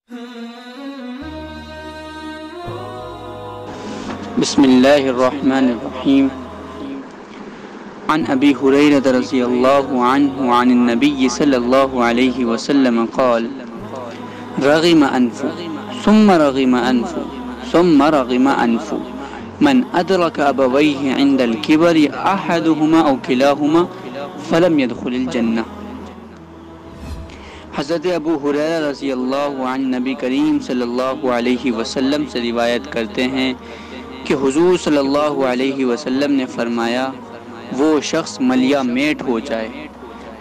بسم اللہ الرحمن الرحیم عن ابی ہریرہ رضی اللہ عنہ عن النبی صلی اللہ علیہ وسلم قال رغم انف ثم رغم انف ثم رغم انف من ادرک ابویہ عند الكبر احدهما او کلاهما فلم يدخل الجنہ۔ حضرت ابو ہریرہ رضی اللہ عنہ نبی کریم صلی اللہ علیہ وسلم سے روایت کرتے ہیں کہ حضور صلی اللہ علیہ وسلم نے فرمایا، وہ شخص ملیا میٹ ہو جائے،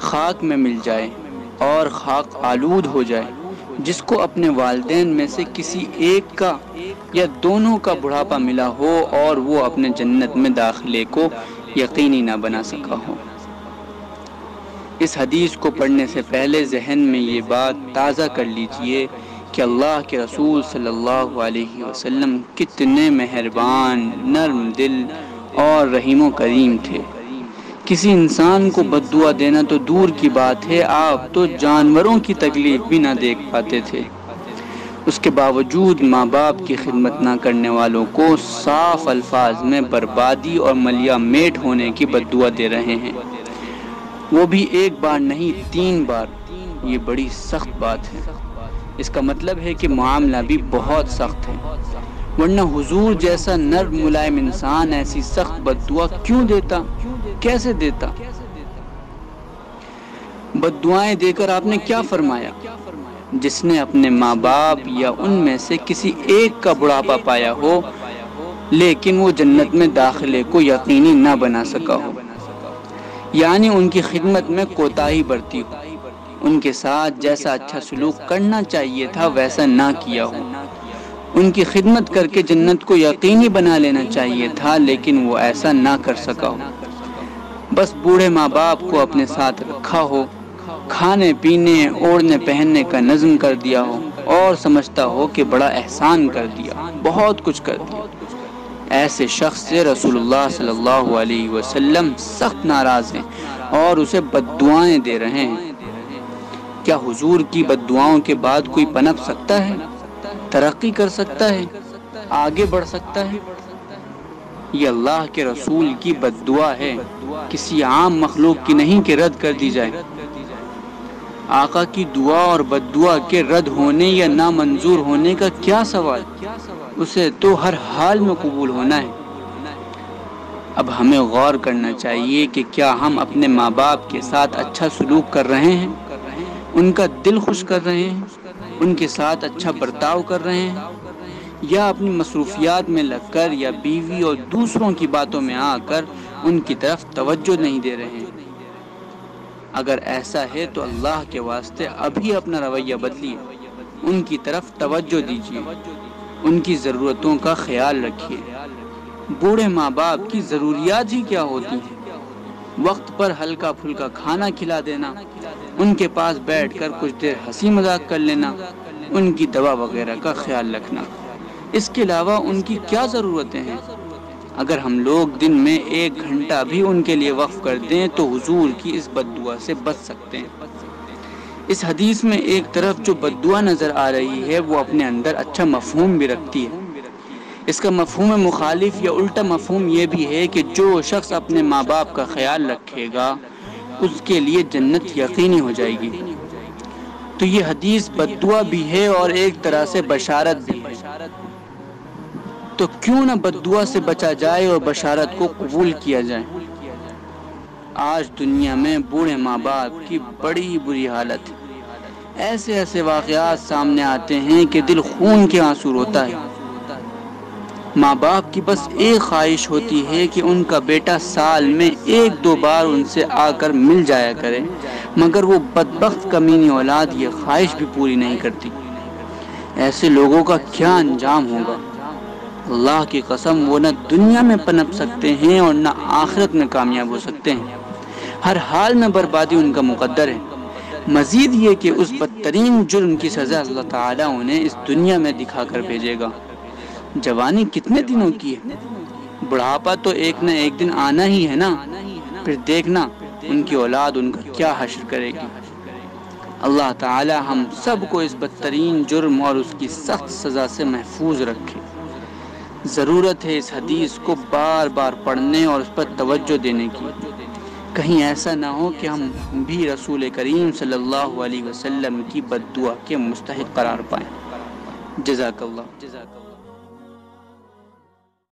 خاک میں مل جائے اور خاک آلود ہو جائے، جس کو اپنے والدین میں سے کسی ایک کا یا دونوں کا بڑھاپا ملا ہو اور وہ اپنے جنت میں داخلے کو یقینی نہ بنا سکا ہو۔ اس حدیث کو پڑھنے سے پہلے ذہن میں یہ بات تازہ کر لیجئے کہ اللہ کے رسول صلی اللہ علیہ وسلم کتنے مہربان، نرم دل اور رحیم و کریم تھے۔ کسی انسان کو بد دعا دینا تو دور کی بات ہے، آپ تو جانوروں کی تکلیف بھی نہ دیکھ پاتے تھے۔ اس کے باوجود ماں باپ کی خدمت نہ کرنے والوں کو صاف الفاظ میں بربادی اور ملیا میٹ ہونے کی بد دعا دے رہے ہیں، وہ بھی ایک بار نہیں 3 بار۔ یہ بڑی سخت بات ہے۔ اس کا مطلب ہے کہ معاملہ بھی بہت سخت ہے، ورنہ حضور جیسا نرم ملائم انسان ایسی سخت بد دعا کیوں دیتا، کیسے دیتا؟ بد دعائیں دے کر آپ نے کیا فرمایا؟ جس نے اپنے ماں باپ یا ان میں سے کسی ایک کا بڑھاپا پایا ہو لیکن وہ جنت میں داخلے کو یقینی نہ بنا سکا ہو، یعنی ان کی خدمت میں کوتاہی برتی ہو، ان کے ساتھ جیسا اچھا سلوک کرنا چاہیے تھا ویسا نہ کیا ہو، ان کی خدمت کر کے جنت کو یقینی بنا لینا چاہیے تھا لیکن وہ ایسا نہ کر سکا ہو، بس بوڑھے ماں باپ کو اپنے ساتھ رکھا ہو، کھانے پینے اوڑھنے پہننے کا نظم کر دیا ہو اور سمجھتا ہو کہ بڑا احسان کر دیا، بہت کچھ کر دیا، ایسے شخص سے رسول اللہ صلی اللہ علیہ وسلم سخت ناراض ہیں اور اسے بد دعائیں دے رہے ہیں۔ کیا حضور کی بد دعاؤں کے بعد کوئی پنپ سکتا ہے، ترقی کر سکتا ہے، آگے بڑھ سکتا ہے؟ یہ اللہ کے رسول کی بد دعا ہے، کسی عام مخلوق کی نہیں کہ رد کر دی جائے۔ آقا کی دعا اور بد دعا کے رد ہونے یا نامنظور ہونے کا کیا سوال، اسے تو ہر حال میں قبول ہونا ہے۔ اب ہمیں غور کرنا چاہیے کہ کیا ہم اپنے ماں باپ کے ساتھ اچھا سلوک کر رہے ہیں، ان کا دل خوش کر رہے ہیں، ان کے ساتھ اچھا برتاؤ کر رہے ہیں، یا اپنی مصروفیات میں لگ کر یا بیوی اور دوسروں کی باتوں میں آ کر ان کی طرف توجہ نہیں دے رہے ہیں؟ اگر ایسا ہے تو اللہ کے واسطے ابھی اپنا رویہ بدلیے، ان کی طرف توجہ دیجیے، ان کی ضرورتوں کا خیال رکھیے۔ بوڑھے ماں باپ کی ضروریات ہی کیا ہوتی ہیں؟ وقت پر ہلکا پھلکا کھانا کھلا دینا، ان کے پاس بیٹھ کر کچھ دیر ہنسی مذاق کر لینا، ان کی دوا وغیرہ کا خیال رکھنا، اس کے علاوہ ان کی کیا ضرورتیں ہیں؟ اگر ہم لوگ دن میں 1 گھنٹہ بھی ان کے لیے وقف کر دیں تو حضور کی اس بد دعا سے بچ سکتے ہیں۔ اس حدیث میں ایک طرف جو بد دعا نظر آ رہی ہے وہ اپنے اندر اچھا مفہوم بھی رکھتی ہے۔ اس کا مفہوم مخالف یا الٹا مفہوم یہ بھی ہے کہ جو شخص اپنے ماں باپ کا خیال رکھے گا اس کے لیے جنت یقینی ہو جائے گی۔ تو یہ حدیث بد دعا بھی ہے اور ایک طرح سے بشارت بھی ہے، تو کیوں نہ بد دعا سے بچا جائے اور بشارت کو قبول کیا جائے۔ آج دنیا میں بوڑھے ماں باپ کی بڑی بری حالت ہے، ایسے واقعات سامنے آتے ہیں کہ دل خون کے آنسو روتا ہے۔ ماں باپ کی بس ایک خواہش ہوتی ہے کہ ان کا بیٹا سال میں 1-2 بار ان سے آ کر مل جایا کرے، مگر وہ بدبخت کمینی اولاد یہ خواہش بھی پوری نہیں کرتی۔ ایسے لوگوں کا کیا انجام ہوگا؟ اللہ کی قسم وہ نہ دنیا میں پنپ سکتے ہیں اور نہ آخرت میں کامیاب ہو سکتے ہیں، ہر حال میں بربادی ان کا مقدر ہے۔ مزید یہ کہ اس بدترین جرم کی سزا اللہ تعالیٰ انہیں اس دنیا میں دکھا کر بھیجے گا۔ جوانی کتنے دنوں کی ہے، بڑھاپا تو ایک نہ ایک دن آنا ہی ہے نا، پھر دیکھنا ان کی اولاد ان کا کیا حشر کرے گی۔ اللہ تعالی ہم سب کو اس بدترین جرم اور اس کی سخت سزا سے محفوظ رکھے۔ ضرورت ہے اس حدیث کو بار بار پڑھنے اور اس پر توجہ دینے کی، کہیں ایسا نہ ہو کہ ہم بھی رسول کریم صلی اللہ علیہ وسلم کی بد دعا کے مستحق قرار پائیں۔ جزاک اللہ۔